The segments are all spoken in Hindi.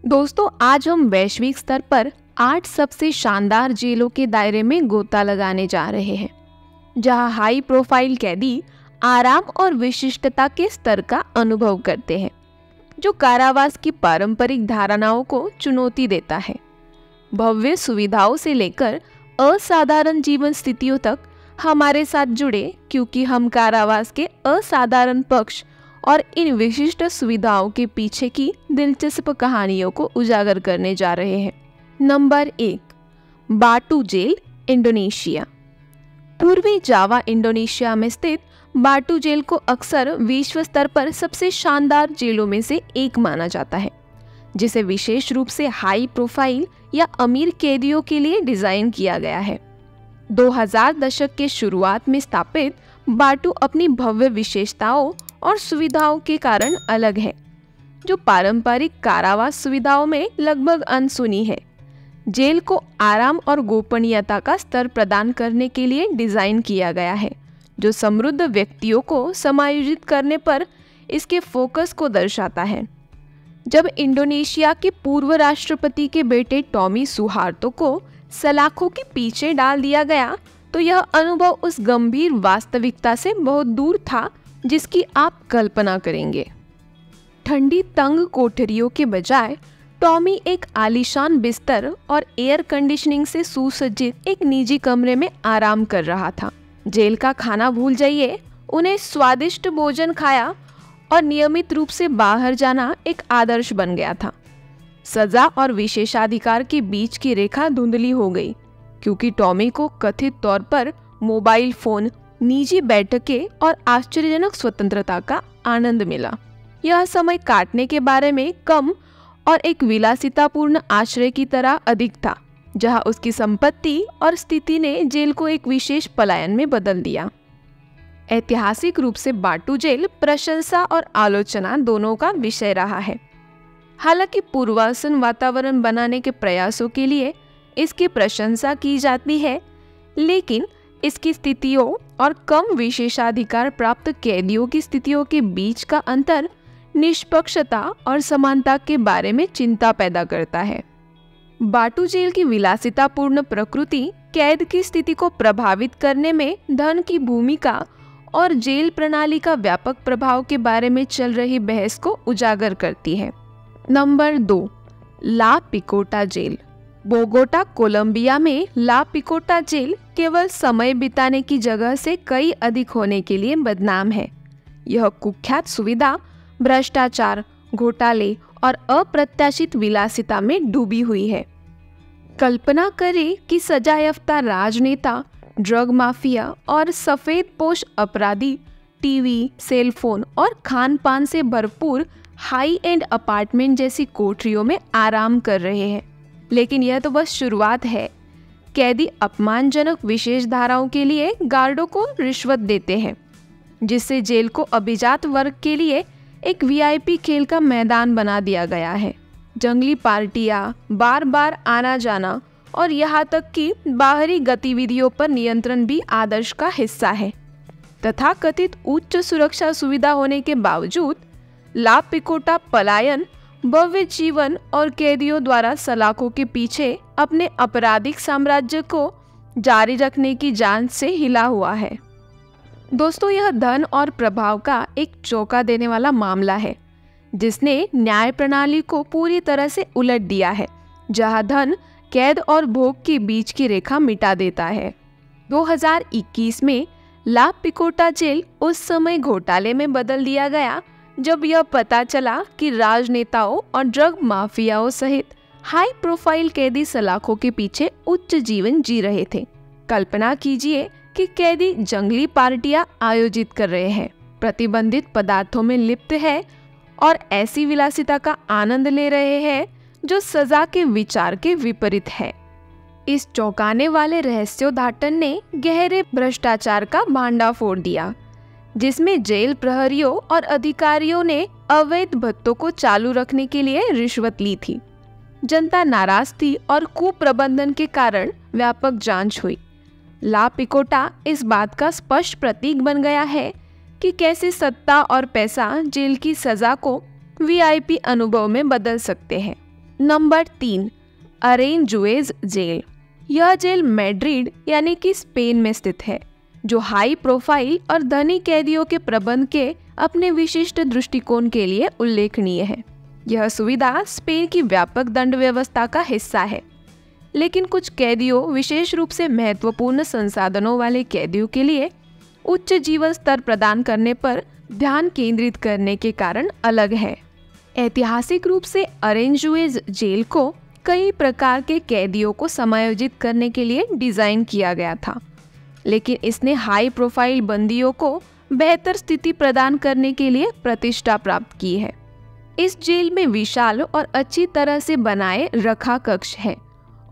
दोस्तों, आज हम वैश्विक स्तर पर 8 सबसे शानदार जेलों के दायरे में गोता लगाने जा रहे हैं, जहां हाई प्रोफाइल कैदी आराम और विशिष्टता के स्तर का अनुभव करते हैं, जो कारावास की पारंपरिक धारणाओं को चुनौती देता है। भव्य सुविधाओं से लेकर असाधारण जीवन स्थितियों तक हमारे साथ जुड़े, क्योंकि हम कारावास के असाधारण पक्ष और इन विशिष्ट सुविधाओं के पीछे की दिलचस्प कहानियों को उजागर करने जा रहे हैं। नंबर 1, बाटू जेल, इंडोनेशिया। पूर्वी जावा, इंडोनेशिया में स्थित बाटू जेल को अक्सर विश्व स्तर पर सबसे शानदार जेलों में से एक माना जाता है, जिसे विशेष रूप से हाई प्रोफाइल या अमीर कैदियों के लिए डिजाइन किया गया है। 2000 दशक के शुरुआत में स्थापित बाटू अपनी भव्य विशेषताओं और सुविधाओं के कारण अलग है, जो पारंपरिक कारावास सुविधाओं में लगभग अनसुनी है। जेल को आराम और गोपनीयता का स्तर प्रदान करने के लिए डिजाइन किया गया है, जो समृद्ध व्यक्तियों को समायोजित करने पर इसके फोकस को दर्शाता है। जब इंडोनेशिया के पूर्व राष्ट्रपति के बेटे टॉमी सुहार्तो को सलाखों के पीछे डाल दिया गया, तो यह अनुभव उस गंभीर वास्तविकता से बहुत दूर था जिसकी आप कल्पना करेंगे। ठंडी तंग कोठरियों के बजाय टॉमी एक आलीशान बिस्तर और एयर कंडीशनिंग से सुसज्जित एक निजी कमरे में आराम कर रहा था। जेल का खाना भूल जाइए, उन्हें स्वादिष्ट भोजन खाया और नियमित रूप से बाहर जाना एक आदर्श बन गया था। सजा और विशेषाधिकार के बीच की रेखा धुंधली हो गई, क्योंकि टॉमी को कथित तौर पर मोबाइल फोन, निजी बैठकें और आश्चर्यजनक स्वतंत्रता का आनंद मिला। यह समय काटने के बारे में कम और एक विलासितापूर्ण आश्रय की तरह अधिक था, जहां उसकी संपत्ति और स्थिति ने जेल को एक विशेष पलायन में बदल दिया। ऐतिहासिक रूप से बाटू जेल प्रशंसा और आलोचना दोनों का विषय रहा है। हालांकि पूर्वासन वातावरण बनाने के प्रयासों के लिए इसकी प्रशंसा की जाती है, लेकिन इसकी स्थितियों और कम विशेषाधिकार प्राप्त कैदियों की स्थितियों के बीच का अंतर निष्पक्षता और समानता के बारे में चिंता पैदा करता है। बाटू जेल की विलासितापूर्ण प्रकृति कैद की स्थिति को प्रभावित करने में धन की भूमिका और जेल प्रणाली का व्यापक प्रभाव के बारे में चल रही बहस को उजागर करती है। नंबर 2, ला पिकोटा जेल, बोगोटा, कोलंबिया में ला पिकोटा जेल केवल समय बिताने की जगह से कई अधिक होने के लिए बदनाम है। यह कुख्यात सुविधा, भ्रष्टाचार, घोटाले और अप्रत्याशित विलासिता में डूबी हुई है। कल्पना करें कि सजायाफ्ता राजनेता, ड्रग माफिया और सफेदपोश अपराधी टीवी, सेलफोन और खान पान से भरपूर हाई एंड अपार्टमेंट जैसी कोठरियों में आराम कर रहे हैं। लेकिन यह तो बस शुरुआत है। कैदी अपमानजनक विशेष धाराओं के लिए गार्डों को रिश्वत देते हैं, जिससे जेल को अभिजात वर्ग के लिए एक वीआईपी खेल का मैदान बना दिया गया है। जंगली पार्टियां, बार बार आना जाना और यहाँ तक कि बाहरी गतिविधियों पर नियंत्रण भी आदर्श का हिस्सा है। तथाकथित उच्च सुरक्षा सुविधा होने के बावजूद ला पिकोटा पलायन, भव्य जीवन और कैदियों द्वारा सलाखों के पीछे अपने आपराधिक साम्राज्य को जारी रखने की जांच से हिला हुआ है। दोस्तों, यह धन और प्रभाव का एक चौंका देने वाला मामला है, जिसने न्याय प्रणाली को पूरी तरह से उलट दिया है, जहां धन, कैद और भोग के बीच की रेखा मिटा देता है। 2021 में ला पिकोटा जेल उस समय घोटाले में बदल दिया गया जब यह पता चला कि राजनेताओं और ड्रग माफियाओं सहित हाई प्रोफाइल कैदी सलाखों के पीछे उच्च जीवन जी रहे थे। कल्पना कीजिए कि कैदी जंगली पार्टियां आयोजित कर रहे हैं, प्रतिबंधित पदार्थों में लिप्त है और ऐसी विलासिता का आनंद ले रहे हैं जो सजा के विचार के विपरीत है। इस चौंकाने वाले रहस्योद्घाटन ने गहरे भ्रष्टाचार का भांडाफोड़ दिया, जिसमें जेल प्रहरियों और अधिकारियों ने अवैध भत्तों को चालू रखने के लिए रिश्वत ली थी। जनता नाराज थी और कुप्रबंधन के कारण व्यापक जांच हुई। ला पिकोटा इस बात का स्पष्ट प्रतीक बन गया है कि कैसे सत्ता और पैसा जेल की सजा को वीआईपी अनुभव में बदल सकते हैं। Number 3, Aranjuez jail. यह जेल मैड्रिड यानी कि स्पेन में स्थित है, जो हाई प्रोफाइल और धनी कैदियों के प्रबंध के अपने विशिष्ट दृष्टिकोण के लिए उल्लेखनीय है। यह सुविधा स्पेन की व्यापक दंड व्यवस्था का हिस्सा है, लेकिन कुछ कैदियों, विशेष रूप से महत्वपूर्ण संसाधनों वाले कैदियों के लिए उच्च जीवन स्तर प्रदान करने पर ध्यान केंद्रित करने के कारण अलग है। ऐतिहासिक रूप से अरेंजुएज जेल को कई प्रकार के कैदियों को समायोजित करने के लिए डिजाइन किया गया था, लेकिन इसने हाई प्रोफाइल बंदियों को बेहतर स्थिति प्रदान करने के लिए प्रतिष्ठा प्राप्त की है। इस जेल में विशाल और अच्छी तरह से बनाए रखा कक्ष है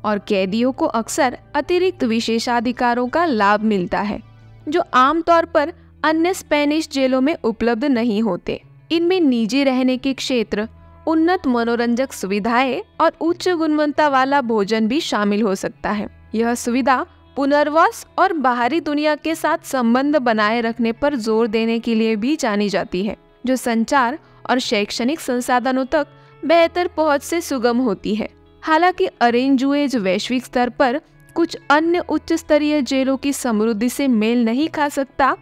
और कैदियों को अक्सर अतिरिक्त विशेषाधिकारों का लाभ मिलता है, जो आमतौर पर अन्य स्पेनिश जेलों में उपलब्ध नहीं होते। इनमें निजी रहने के क्षेत्र, उन्नत मनोरंजक सुविधाएं और उच्च गुणवत्ता वाला भोजन भी शामिल हो सकता है। यह सुविधा पुनर्वास और बाहरी दुनिया के साथ संबंध बनाए रखने पर जोर देने के लिए भी जानी जाती है, जो संचार और शैक्षणिक संसाधनों तक बेहतर पहुंच से सुगम होती है। हालांकि अरेंजुएज वैश्विक स्तर पर कुछ अन्य उच्च स्तरीय जेलों की समृद्धि से मेल नहीं खा सकता,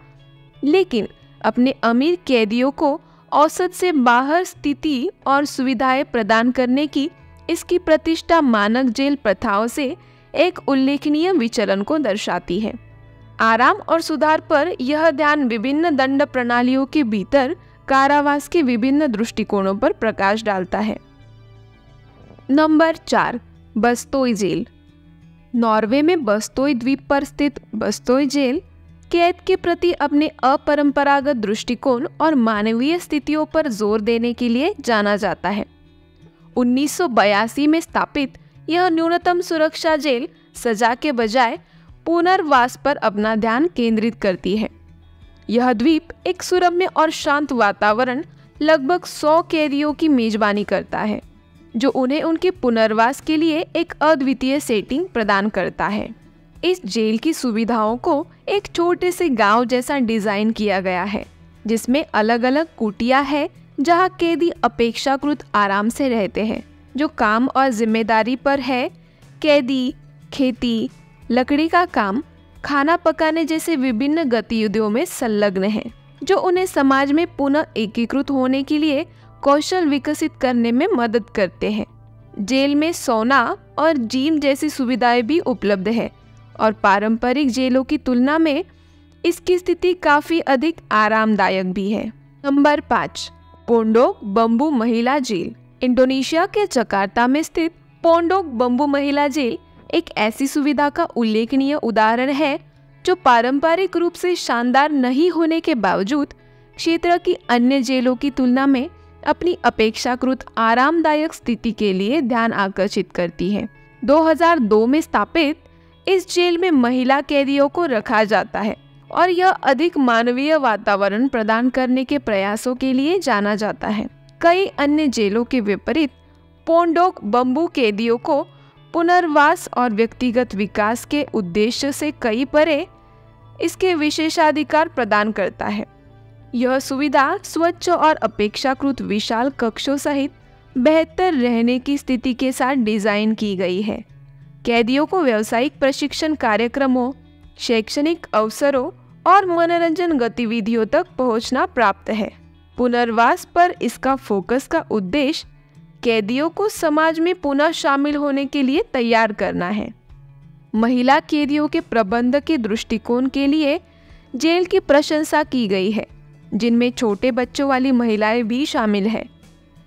लेकिन अपने अमीर कैदियों को औसत से बाहर स्थिति और सुविधाएं प्रदान करने की इसकी प्रतिष्ठा मानक जेल प्रथाओं से एक उल्लेखनीय विचलन को दर्शाती है। आराम और सुधार पर यह ध्यान विभिन्न दंड प्रणालियों के भीतर कारावास के विभिन्न दृष्टिकोणों पर प्रकाश डालता है। Number 4, Bastoi jail. नॉर्वे में बस्तोई द्वीप पर स्थित बस्तोई जेल कैद के प्रति अपने अपरंपरागत दृष्टिकोण और मानवीय स्थितियों पर जोर देने के लिए जाना जाता है। 1982 में स्थापित यह न्यूनतम सुरक्षा जेल सजा के बजाय पुनर्वास पर अपना ध्यान केंद्रित करती है। यह द्वीप एक सुरम्य और शांत वातावरण लगभग 100 कैदियों की मेजबानी करता है, जो उन्हें उनके पुनर्वास के लिए एक अद्वितीय सेटिंग प्रदान करता है। इस जेल की सुविधाओं को एक छोटे से गांव जैसा डिजाइन किया गया है, जिसमें अलग अलग कुटिया है जहां कैदी अपेक्षाकृत आराम से रहते हैं, जो काम और जिम्मेदारी पर है। कैदी खेती, लकड़ी का काम, खाना पकाने जैसे विभिन्न गतिविधियों में संलग्न हैं, जो उन्हें समाज में पुनः एकीकृत होने के लिए कौशल विकसित करने में मदद करते हैं। जेल में सोना और जिम जैसी सुविधाएं भी उपलब्ध है और पारंपरिक जेलों की तुलना में इसकी स्थिति काफी अधिक आरामदायक भी है। नंबर 5, पोंडोक बंबू महिला जेल। इंडोनेशिया के जकार्ता में स्थित पोंडोक बंबू महिला जेल एक ऐसी सुविधा का उल्लेखनीय उदाहरण है जो पारंपरिक रूप से शानदार नहीं होने के बावजूद क्षेत्र की अन्य जेलों की तुलना में अपनी अपेक्षाकृत आरामदायक स्थिति के लिए ध्यान आकर्षित करती है। 2002 में स्थापित इस जेल में महिला कैदियों को रखा जाता है और यह अधिक मानवीय वातावरण प्रदान करने के प्रयासों के लिए जाना जाता है। कई अन्य जेलों के विपरीत पोंडोक बंबू कैदियों को पुनर्वास और व्यक्तिगत विकास के उद्देश्य से कई परे इसके विशेषाधिकार प्रदान करता है। यह सुविधा स्वच्छ और अपेक्षाकृत विशाल कक्षों सहित बेहतर रहने की स्थिति के साथ डिजाइन की गई है। कैदियों को व्यावसायिक प्रशिक्षण कार्यक्रमों, शैक्षणिक अवसरों और मनोरंजन गतिविधियों तक पहुंचना प्राप्त है। पुनर्वास पर इसका फोकस का उद्देश्य कैदियों को समाज में पुनः शामिल होने के लिए तैयार करना है। महिला कैदियों के प्रबंध के दृष्टिकोण के लिए जेल की प्रशंसा की गई है, जिनमें छोटे बच्चों वाली महिलाएं भी शामिल हैं,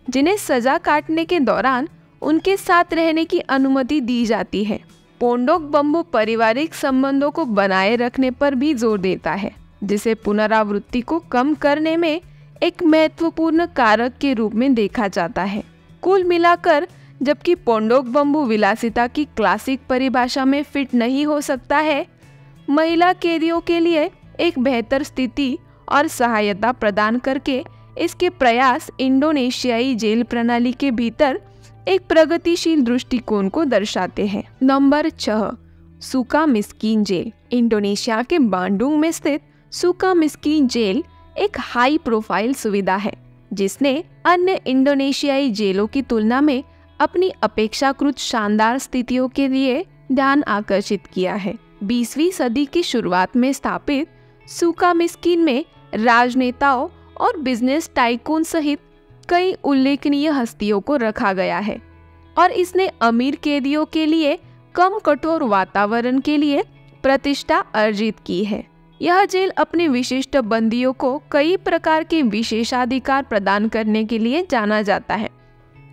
जिन्हें सजा काटने के दौरान उनके साथ रहने की अनुमति दी जाती है। पोंडोक बंबू पारिवारिक संबंधों को बनाए रखने पर भी जोर देता है, जिसे पुनरावृत्ति को कम करने में एक महत्वपूर्ण कारक के रूप में देखा जाता है। कुल मिलाकर, जबकि पोंडोक बंबू विलासिता की क्लासिक परिभाषा में फिट नहीं हो सकता है, महिला कैदियों के लिए एक बेहतर स्थिति और सहायता प्रदान करके इसके प्रयास इंडोनेशियाई जेल प्रणाली के भीतर एक प्रगतिशील दृष्टिकोण को दर्शाते हैं। Number 6, Sukamiskin jail. इंडोनेशिया के बांडुंग में स्थित सुकामिस्कीन जेल एक हाई प्रोफाइल सुविधा है, जिसने अन्य इंडोनेशियाई जेलों की तुलना में अपनी अपेक्षाकृत शानदार स्थितियों के लिए ध्यान आकर्षित किया है। 20वीं सदी की शुरुआत में स्थापित सुकामिस्किन में राजनेताओं और बिजनेस टाइकून सहित कई उल्लेखनीय हस्तियों को रखा गया है और इसने अमीर कैदियों के लिए कम कठोर वातावरण के लिए प्रतिष्ठा अर्जित की है। यह जेल अपने विशिष्ट बंदियों को कई प्रकार के विशेषाधिकार प्रदान करने के लिए जाना जाता है।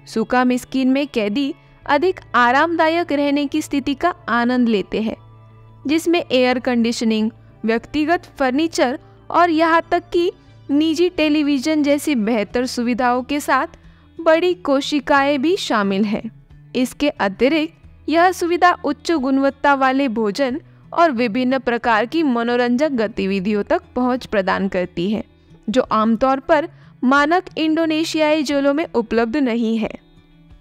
सुकामिस्किन में कैदी अधिक आरामदायक रहने की स्थिति का आनंद लेते हैं, जिसमें एयर कंडीशनिंग, व्यक्तिगत फर्नीचर और यहाँ तक कि निजी टेलीविजन जैसी बेहतर सुविधाओं के साथ बड़ी कोशिकाएं भी शामिल हैं। इसके अतिरिक्त यह सुविधा उच्च गुणवत्ता वाले भोजन और विभिन्न प्रकार की मनोरंजक गतिविधियों तक पहुंच प्रदान करती है, जो आमतौर पर मानक इंडोनेशियाई जेलों में उपलब्ध नहीं है।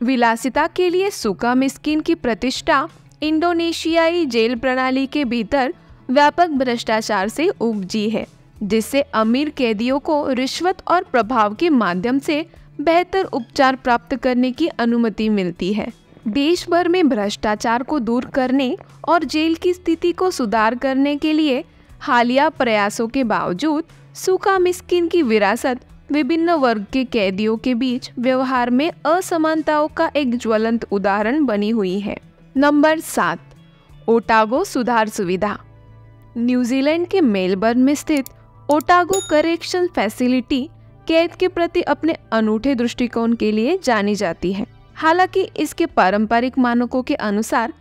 विलासिता के लिए सुकामिस्किन की प्रतिष्ठा इंडोनेशियाई जेल प्रणाली के भीतर व्यापक भ्रष्टाचार से उपजी है, जिससे अमीर कैदियों को रिश्वत और प्रभाव के माध्यम से बेहतर उपचार प्राप्त करने की अनुमति मिलती है। देश भर में भ्रष्टाचार को दूर करने और जेल की स्थिति को सुधार करने के लिए हालिया प्रयासों के बावजूद सुकामिस्किन की विरासत विभिन्न वर्ग के कैदियों के बीच व्यवहार में असमानताओं का एक ज्वलंत उदाहरण बनी हुई है। नंबर 7, ओटागो सुधार सुविधा। न्यूजीलैंड के मेलबर्न में स्थित ओटागो करेक्शन फैसिलिटी कैद के प्रति अपने अनूठे दृष्टिकोण के लिए जानी जाती है। हालांकि इसके पारंपरिक मानकों के अनुसार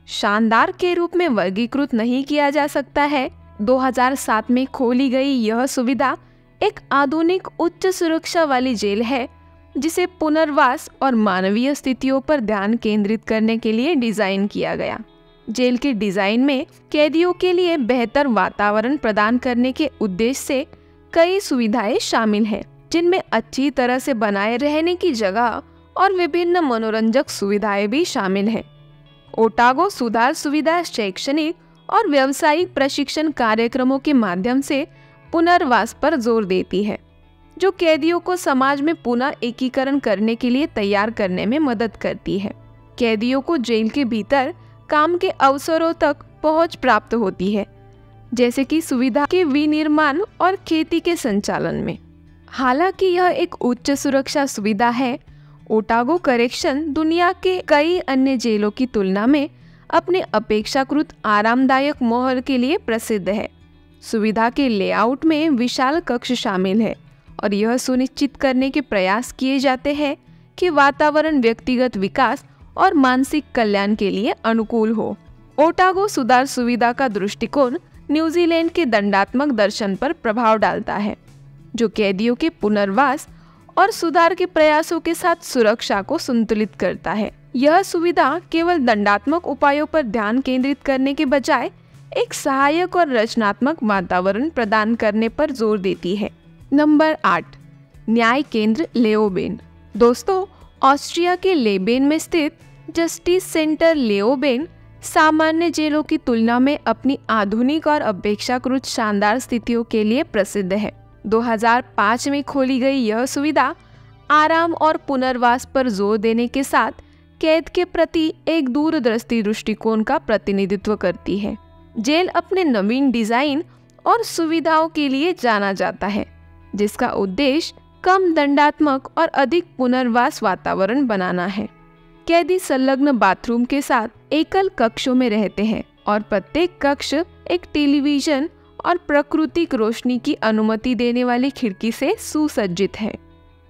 शानदार के रूप में वर्गीकृत नहीं किया जा सकता है। 2007 में खोली गई यह सुविधा एक आधुनिक उच्च सुरक्षा वाली जेल है, जिसे पुनर्वास और मानवीय स्थितियों पर ध्यान केंद्रित करने के लिए डिजाइन किया गया। जेल के डिजाइन में कैदियों के लिए बेहतर वातावरण प्रदान करने के उद्देश्य से कई सुविधाएं शामिल हैं, जिनमें अच्छी तरह से बनाए रहने की जगह और विभिन्न मनोरंजक सुविधाएं भी शामिल हैं। ओटागो सुधार सुविधा शैक्षणिक और व्यावसायिक प्रशिक्षण कार्यक्रमों के माध्यम से पुनर्वास पर जोर देती है, जो कैदियों को समाज में पुनः एकीकरण करने के लिए तैयार करने में मदद करती है। कैदियों को जेल के भीतर काम के अवसरों तक पहुंच प्राप्त होती है, जैसे कि सुविधा के विनिर्माण और खेती के संचालन में। हालांकि यह एक उच्च सुरक्षा सुविधा है, ओटागो करेक्शन दुनिया के कई अन्य जेलों की तुलना में अपने अपेक्षाकृत आरामदायक माहौल के लिए प्रसिद्ध है। सुविधा के लेआउट में विशाल कक्ष शामिल है और यह सुनिश्चित करने के प्रयास किए जाते हैं कि वातावरण व्यक्तिगत विकास और मानसिक कल्याण के लिए अनुकूल हो। ओटागो सुधार सुविधा का दृष्टिकोण न्यूजीलैंड के दंडात्मक दर्शन पर प्रभाव डालता है, जो कैदियों के पुनर्वास और सुधार के प्रयासों के साथ सुरक्षा को संतुलित करता है। यह सुविधा केवल दंडात्मक उपायों पर ध्यान केंद्रित करने के बजाय एक सहायक और रचनात्मक वातावरण प्रदान करने पर जोर देती है। नंबर 8, न्याय केंद्र लेओबेन। दोस्तों, ऑस्ट्रिया के लेबेन में स्थित जस्टिस सेंटर लेओबेन सामान्य जेलों की तुलना में अपनी आधुनिक और अपेक्षाकृत शानदार स्थितियों के लिए प्रसिद्ध है। 2005 में खोली गई यह सुविधा आराम और पुनर्वास पर जोर देने के साथ कैद के प्रति एक दूरदृष्टि दृष्टिकोण का प्रतिनिधित्व करती है। जेल अपने नवीन डिजाइन और सुविधाओं के लिए जाना जाता है, जिसका उद्देश्य कम दंडात्मक और अधिक पुनर्वास वातावरण बनाना है। कैदी संलग्न बाथरूम के साथ एकल कक्षों में रहते हैं और प्रत्येक कक्ष एक टेलीविजन और प्राकृतिक रोशनी की अनुमति देने वाली खिड़की से सुसज्जित है।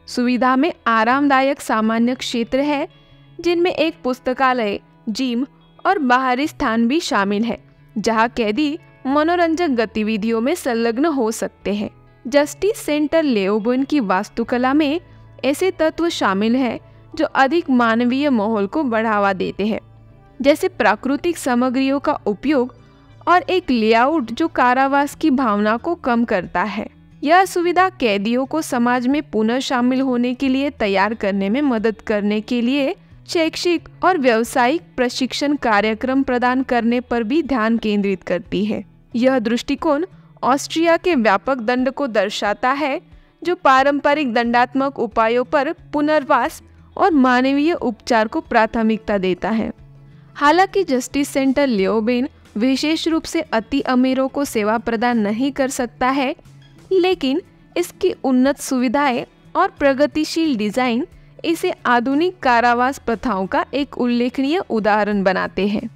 सुविधा में आरामदायक सामान्य क्षेत्र है, जिनमें एक पुस्तकालय, जिम और बाहरी स्थान भी शामिल है, जहां कैदी मनोरंजक गतिविधियों में संलग्न हो सकते हैं। जस्टिस सेंटर लेओबेन की वास्तुकला में ऐसे तत्व शामिल हैं जो अधिक मानवीय माहौल को बढ़ावा देते हैं, जैसे प्राकृतिक सामग्रियों का उपयोग और एक लेआउट जो कारावास की भावना को कम करता है। यह सुविधा कैदियों को समाज में पुनः शामिल होने के लिए तैयार करने में मदद करने के लिए शैक्षिक और व्यावसायिक प्रशिक्षण कार्यक्रम प्रदान करने पर भी ध्यान केंद्रित करती है। यह दृष्टिकोण ऑस्ट्रिया के व्यापक दंड को दर्शाता है, जो पारंपरिक दंडात्मक उपायों पर पुनर्वास और मानवीय उपचार को प्राथमिकता देता है। हालांकि जस्टिस सेंटर लियोबेन विशेष रूप से अति अमीरों को सेवा प्रदान नहीं कर सकता है, लेकिन इसकी उन्नत सुविधाएं और प्रगतिशील डिजाइन इसे आधुनिक कारावास प्रथाओं का एक उल्लेखनीय उदाहरण बनाते हैं।